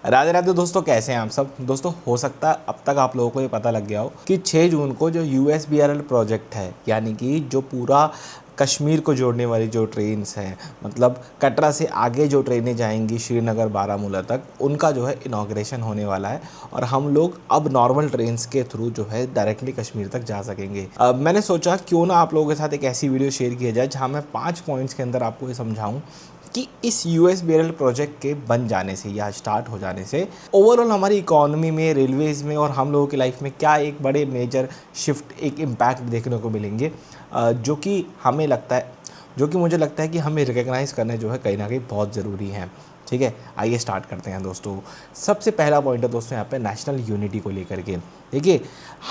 राधे राधे दोस्तों, कैसे हैं आप सब। दोस्तों हो सकता है अब तक आप लोगों को ये पता लग गया हो कि 6 जून को जो यूएसबीआरएल प्रोजेक्ट है, यानी कि जो पूरा कश्मीर को जोड़ने वाली जो ट्रेन्स हैं, मतलब कटरा से आगे जो ट्रेनें जाएंगी श्रीनगर बारामूला तक, उनका जो है इनाग्रेशन होने वाला है और हम लोग अब नॉर्मल ट्रेन्स के थ्रू जो है डायरेक्टली कश्मीर तक जा सकेंगे। मैंने सोचा क्यों ना आप लोगों के साथ एक ऐसी वीडियो शेयर किया जाए जहाँ मैं 5 पॉइंट्स के अंदर आपको ये समझाऊं कि इस यूएसबीआरएल प्रोजेक्ट के बन जाने से या स्टार्ट हो जाने से ओवरऑल हमारी इकोनॉमी में, रेलवेज़ में और हम लोगों की लाइफ में क्या एक बड़े मेजर शिफ्ट, एक इम्पैक्ट देखने को मिलेंगे, जो कि हमें लगता है, जो कि मुझे लगता है कि हमें रिकग्नाइज़ करने जो है कहीं ना कहीं बहुत ज़रूरी है। ठीक है, आइए स्टार्ट करते हैं दोस्तों। सबसे पहला पॉइंट है दोस्तों यहाँ पे नेशनल यूनिटी को लेकर के। देखिए,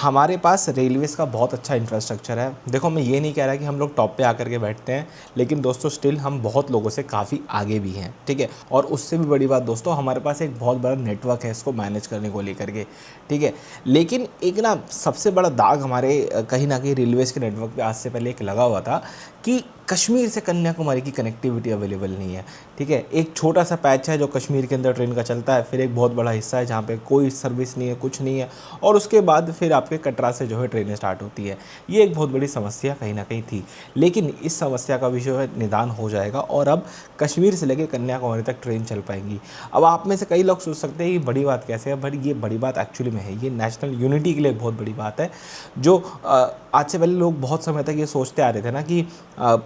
हमारे पास रेलवेज़ का बहुत अच्छा इंफ्रास्ट्रक्चर है। देखो, मैं ये नहीं कह रहा कि हम लोग टॉप पे आकर के बैठते हैं, लेकिन दोस्तों स्टिल हम बहुत लोगों से काफ़ी आगे भी हैं। ठीक है, और उससे भी बड़ी बात दोस्तों, हमारे पास एक बहुत बड़ा नेटवर्क है इसको मैनेज करने को लेकर के। ठीक है, लेकिन एक ना सबसे बड़ा दाग हमारे कहीं ना कहीं रेलवेज़ के नेटवर्क पे आज से पहले एक लगा हुआ था कि कश्मीर से कन्याकुमारी की कनेक्टिविटी अवेलेबल नहीं है। ठीक है, एक छोटा सा पैच है जो कश्मीर के अंदर ट्रेन का चलता है, फिर एक बहुत बड़ा हिस्सा है जहाँ पे कोई सर्विस नहीं है, कुछ नहीं है, और उसके बाद फिर आपके कटरा से जो है ट्रेनें स्टार्ट होती है। ये एक बहुत बड़ी समस्या कहीं ना कहीं थी, लेकिन इस समस्या का भी जो है निदान हो जाएगा और अब कश्मीर से लेकर कन्याकुमारी तक ट्रेन चल पाएंगी। अब आप में से कई लोग सोच सकते हैं ये बड़ी बात कैसे है, बट ये बड़ी बात एक्चुअली में है, ये नेशनल यूनिटी के लिए बहुत बड़ी बात है। जो आज से पहले लोग बहुत समय तक ये सोचते आ रहे थे ना कि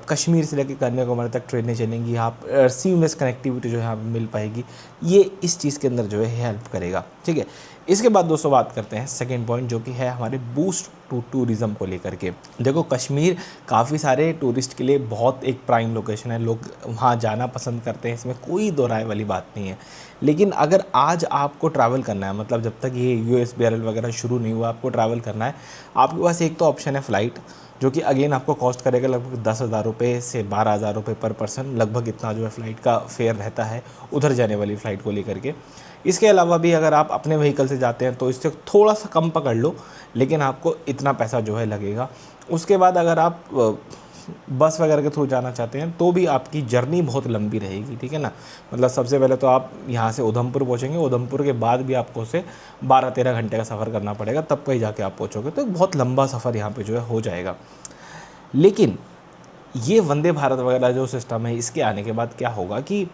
कश्मीर से लेकर कन्याकुमारी तक ट्रेनें चलेंगी, आप सीमलेस कनेक्टिविटी जो है यहाँ मिल पाएगी, ये इस चीज़ के अंदर जो है हेल्प करेगा। ठीक है, इसके बाद दोस्तों बात करते हैं सेकंड पॉइंट, जो कि है हमारे बूस्ट टू टूरिज़्म को लेकर के। देखो, कश्मीर काफ़ी सारे टूरिस्ट के लिए बहुत एक प्राइम लोकेशन है, लोग वहाँ जाना पसंद करते हैं, इसमें कोई दो राय वाली बात नहीं है। लेकिन अगर आज आपको ट्रैवल करना है, मतलब जब तक ये यूएसबीआरएल वगैरह शुरू नहीं हुआ, आपको ट्रैवल करना है, आपके पास एक तो ऑप्शन है फ़्लाइट, जो कि अगेन आपको कॉस्ट करेगा लगभग 10,000 रुपये से 12,000 रुपये पर पर्सन, लगभग इतना जो है फ़्लाइट का फेयर रहता है उधर जाने वाली फ़्लाइट को लेकर के। इसके अलावा भी अगर आप अपने व्हीकल से जाते हैं तो इससे थोड़ा सा कम पकड़ लो, लेकिन आपको इतना पैसा जो है लगेगा। उसके बाद अगर आप बस वगैरह के थ्रू जाना चाहते हैं तो भी आपकी जर्नी बहुत लंबी रहेगी। ठीक है ना, मतलब सबसे पहले तो आप यहाँ से उधमपुर पहुँचेंगे, उधमपुर के बाद भी आपको उसे 12-13 घंटे का सफ़र करना पड़ेगा, तब कहीं जाके आप पहुँचोगे, तो एक बहुत लंबा सफ़र यहाँ पे जो है हो जाएगा। लेकिन ये वंदे भारत वगैरह जो सिस्टम है, इसके आने के बाद क्या होगा कि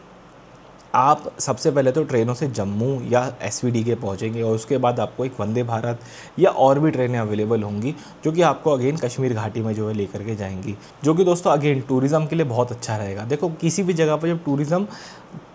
आप सबसे पहले तो ट्रेनों से जम्मू या एसवीडी के पहुंचेंगे और उसके बाद आपको एक वंदे भारत या और भी ट्रेनें अवेलेबल होंगी जो कि आपको अगेन कश्मीर घाटी में जो है लेकर के जाएंगी, जो कि दोस्तों अगेन टूरिज़्म के लिए बहुत अच्छा रहेगा। देखो, किसी भी जगह पर जब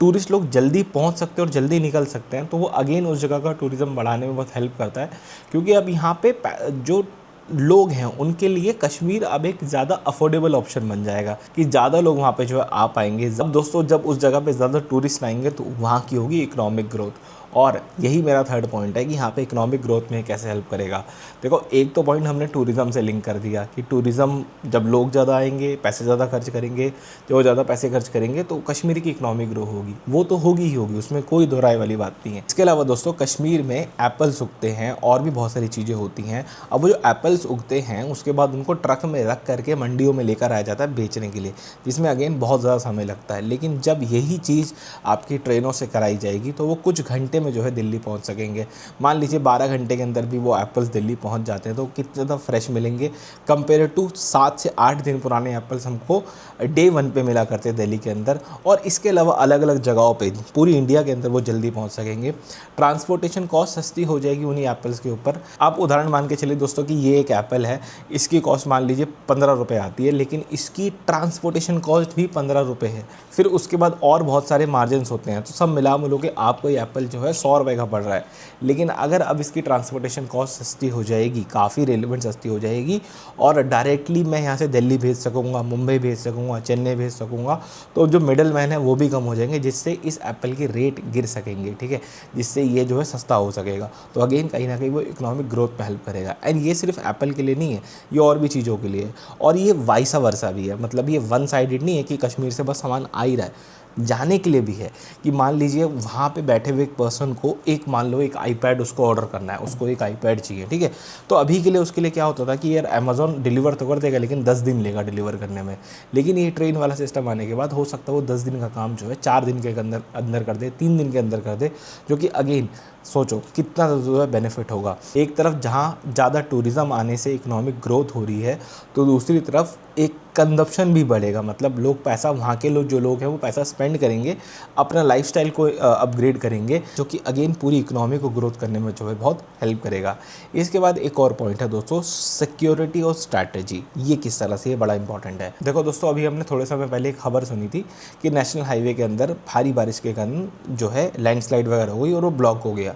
टूरिस्ट लोग जल्दी पहुंच सकते हैं और जल्दी निकल सकते हैं, तो वो अगेन उस जगह का टूरिज़्म बढ़ाने में बहुत हेल्प करता है, क्योंकि अब यहाँ पे जो लोग हैं उनके लिए कश्मीर अब एक ज़्यादा अफोर्डेबल ऑप्शन बन जाएगा कि ज़्यादा लोग वहाँ पे जो है आ पाएंगे। जब दोस्तों जब उस जगह पे ज़्यादा टूरिस्ट आएंगे तो वहाँ की होगी इकोनॉमिक ग्रोथ, और यही मेरा थर्ड पॉइंट है कि यहाँ पे इकोनॉमिक ग्रोथ में कैसे हेल्प करेगा। देखो, एक तो पॉइंट हमने टूरिज़्म से लिंक कर दिया कि टूरिज़्म जब लोग ज़्यादा आएंगे, पैसे ज़्यादा खर्च करेंगे, जो वो ज़्यादा पैसे खर्च करेंगे तो कश्मीर की इकोनॉमी ग्रो होगी, वो तो होगी ही होगी, उसमें कोई दो राय वाली बात नहीं है। इसके अलावा दोस्तों कश्मीर में एप्पल्स उगते हैं और भी बहुत सारी चीज़ें होती हैं। अब वो जो एप्पल्स उगते हैं उसके बाद उनको ट्रक में रख करके मंडियों में लेकर आया जाता है बेचने के लिए, जिसमें अगेन बहुत ज़्यादा समय लगता है। लेकिन जब यही चीज़ आपकी ट्रेनों से कराई जाएगी तो वो कुछ घंटे में जो है दिल्ली पहुंच सकेंगे। मान लीजिए 12 घंटे के अंदर भी वो एप्पल्स दिल्ली पहुंच जाते हैं, तो कितने ज़्यादा फ्रेश मिलेंगे कंपेयर टू 7 से 8 दिन पुराने एप्पल्स हमको डे 1 पे मिला करते हैं दिल्ली के अंदर। और इसके अलावा अलग अलग जगहों पे पूरी इंडिया के अंदर वो जल्दी पहुंच सकेंगे। ट्रांसपोर्टेशन कॉस्ट सस्ती हो जाएगी उन्हीं एप्पल्स के ऊपर। आप उदाहरण मान के चलिए दोस्तों कि ये एक एप्पल है, इसकी कॉस्ट मान लीजिए 15 रुपये आती है, लेकिन इसकी ट्रांसपोर्टेशन कॉस्ट भी 15 रुपये है। फिर उसके बाद और बहुत सारे मार्जिनस होते हैं, तो सब मिला मिलो के आपको ये एप्पल जो है 100 रुपये का पड़ रहा है। लेकिन अगर अब इसकी ट्रांसपोर्टेशन कॉस्ट सस्ती हो जाएगी, काफ़ी रेलिवेंट सस्ती हो जाएगी, और डायरेक्टली मैं यहाँ से दिल्ली भेज सकूँगा, मुंबई भेज सकूँगा, चेन्नई भेज सकूँगा, तो जो मिडल मैन है वो भी कम हो जाएंगे, जिससे इस एप्पल के रेट गिर सकेंगे। ठीक है, जिससे ये जो है सस्ता हो सकेगा, तो अगेन कहीं ना कहीं वो इकोनॉमिक ग्रोथ में हेल्प करेगा। एंड ये सिर्फ एप्पल के लिए नहीं है, ये और भी चीज़ों के लिए है, और ये वाइसा वर्सा भी है। मतलब ये वन साइडेड नहीं है कि कश्मीर से बस सामान आ ही रहा है, जाने के लिए भी है कि मान लीजिए वहाँ पे बैठे हुए एक पर्सन को मान लो एक आईपैड उसको ऑर्डर करना है, उसको एक आईपैड चाहिए, ठीक है। तो अभी के लिए उसके लिए क्या होता था कि यार अमेज़ॉन डिलीवर तो कर देगा लेकिन 10 दिन लेगा डिलीवर करने में। लेकिन ये ट्रेन वाला सिस्टम आने के बाद हो सकता है वो 10 दिन का काम जो है 4 दिन के अंदर अंदर कर दे, 3 दिन के अंदर कर दे, जो कि अगेन सोचो कितना जो है बेनिफिट होगा। एक तरफ जहाँ ज़्यादा टूरिज़्म आने से इकोनॉमिक ग्रोथ हो रही है, तो दूसरी तरफ एक कंजप्शन भी बढ़ेगा, मतलब लोग पैसा, वहाँ के लोग जो लोग हैं वो पैसा स्पेंड करेंगे, अपना लाइफस्टाइल को अपग्रेड करेंगे, जो कि अगेन पूरी इकोनॉमी को ग्रोथ करने में जो है बहुत हेल्प करेगा। इसके बाद एक और पॉइंट है दोस्तों, सिक्योरिटी और स्ट्रैटेजी। ये किस तरह से ये बड़ा इंपॉर्टेंट है। देखो दोस्तों, अभी हमने थोड़े समय पहले एक खबर सुनी थी कि नेशनल हाईवे के अंदर भारी बारिश के कारण जो है लैंडस्लाइड वगैरह हो गई और वो ब्लॉक हो गया।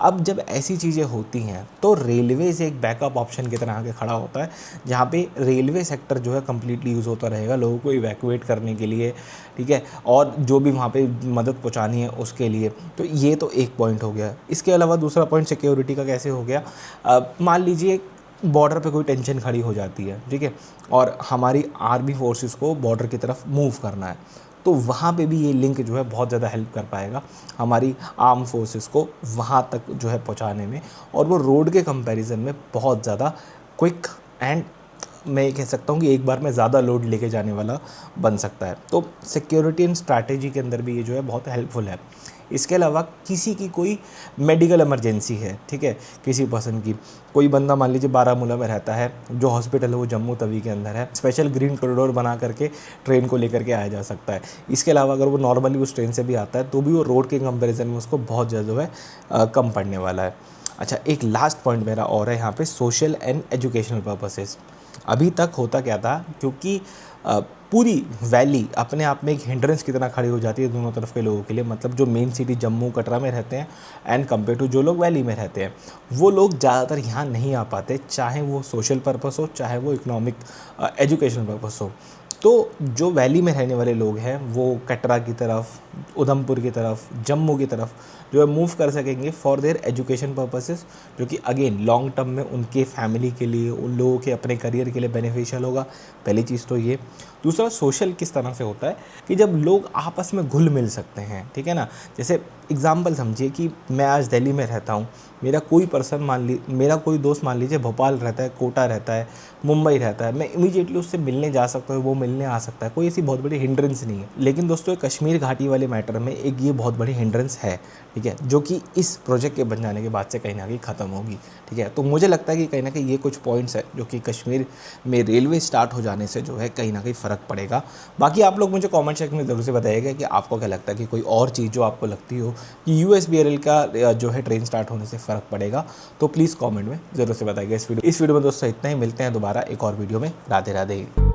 अब जब ऐसी चीज़ें होती हैं तो रेलवे से एक बैकअप ऑप्शन की तरह आके खड़ा होता है, जहाँ पे रेलवे सेक्टर जो है कम्प्लीटली यूज़ होता रहेगा लोगों को इवैक्यूएट करने के लिए, ठीक है, और जो भी वहाँ पे मदद पहुँचानी है उसके लिए। तो ये तो एक पॉइंट हो गया। इसके अलावा दूसरा पॉइंट सिक्योरिटी का कैसे हो गया, मान लीजिए बॉर्डर पे कोई टेंशन खड़ी हो जाती है, ठीक है, और हमारी आर्मी फोर्सेस को बॉर्डर की तरफ मूव करना है, तो वहाँ पे भी ये लिंक जो है बहुत ज़्यादा हेल्प कर पाएगा हमारी आर्म फोर्सेस को वहाँ तक जो है पहुँचाने में, और वो रोड के कंपैरिजन में बहुत ज़्यादा क्विक एंड मैं ये कह सकता हूँ कि एक बार में ज़्यादा लोड लेके जाने वाला बन सकता है। तो सिक्योरिटी एंड स्ट्रैटेजी के अंदर भी ये जो है बहुत हेल्पफुल है। इसके अलावा किसी की कोई मेडिकल इमरजेंसी है, ठीक है, किसी पर्सन की, कोई बंदा मान लीजिए बारामूला में रहता है, जो हॉस्पिटल है वो जम्मू तवी के अंदर है, स्पेशल ग्रीन कॉरिडोर बना करके ट्रेन को लेकर के आया जा सकता है। इसके अलावा अगर वो नॉर्मली उस ट्रेन से भी आता है तो भी वो रोड के कंपेरिजन में उसको बहुत ज़्यादा जो है कम पड़ने वाला है। अच्छा, एक लास्ट पॉइंट मेरा और है यहाँ पे, सोशल एंड एजुकेशनल पर्पसेस। अभी तक होता क्या था, क्योंकि पूरी वैली अपने आप में एक हिंड्रेंस की तरह खड़ी हो जाती है दोनों तरफ के लोगों के लिए, मतलब जो मेन सिटी जम्मू कटरा में रहते हैं एंड कम्पेयर टू जो लोग वैली में रहते हैं, वो लोग ज़्यादातर यहाँ नहीं आ पाते, चाहे वो सोशल पर्पस हो चाहे वो इकोनॉमिक एजुकेशनल पर्पस हो। तो जो वैली में रहने वाले लोग हैं वो कटरा की तरफ, उधमपुर की तरफ, जम्मू की तरफ जो है मूव कर सकेंगे फॉर देयर एजुकेशन पर्पसेस, जो कि अगेन लॉन्ग टर्म में उनके फैमिली के लिए, उन लोगों के अपने करियर के लिए बेनिफिशियल होगा। पहली चीज़ तो ये। दूसरा, सोशल किस तरह से होता है कि जब लोग आपस में घुल मिल सकते हैं, ठीक है ना। जैसे एग्जाम्पल समझिए कि मैं आज दिल्ली में रहता हूँ, मेरा कोई पर्सन मेरा कोई दोस्त मान लीजिए भोपाल रहता है, कोटा रहता है, मुंबई रहता है, मैं इमीडिएटली उससे मिलने जा सकता हूँ, वो मिलने आ सकता है, कोई ऐसी बहुत बड़ी हिंड्रेंस नहीं है। लेकिन दोस्तों, कश्मीर घाटी वाले मैटर में एक ये बहुत बड़ी हिंड्रेंस है, ठीक है, जो कि इस प्रोजेक्ट के बन जाने के बाद से कहीं ना कहीं ख़त्म होगी, ठीक है। तो मुझे लगता है कि कहीं ना कहीं ये कुछ पॉइंट्स है जो कि कश्मीर में रेलवे स्टार्ट हो जाने से जो है कहीं ना कहीं फ़र्क पड़ेगा। बाकी आप लोग मुझे कमेंट सेक्शन में ज़रूर से बताइएगा कि आपको क्या लगता है कि कोई और चीज़ जो आपको लगती हो कि USBRL का जो है ट्रेन स्टार्ट होने से फ़र्क पड़ेगा, तो प्लीज़ कमेंट में ज़रूर से बताइएगा। इस वीडियो में दोस्तों इतना ही। मिलते हैं दोबारा एक और वीडियो में। राधे राधे।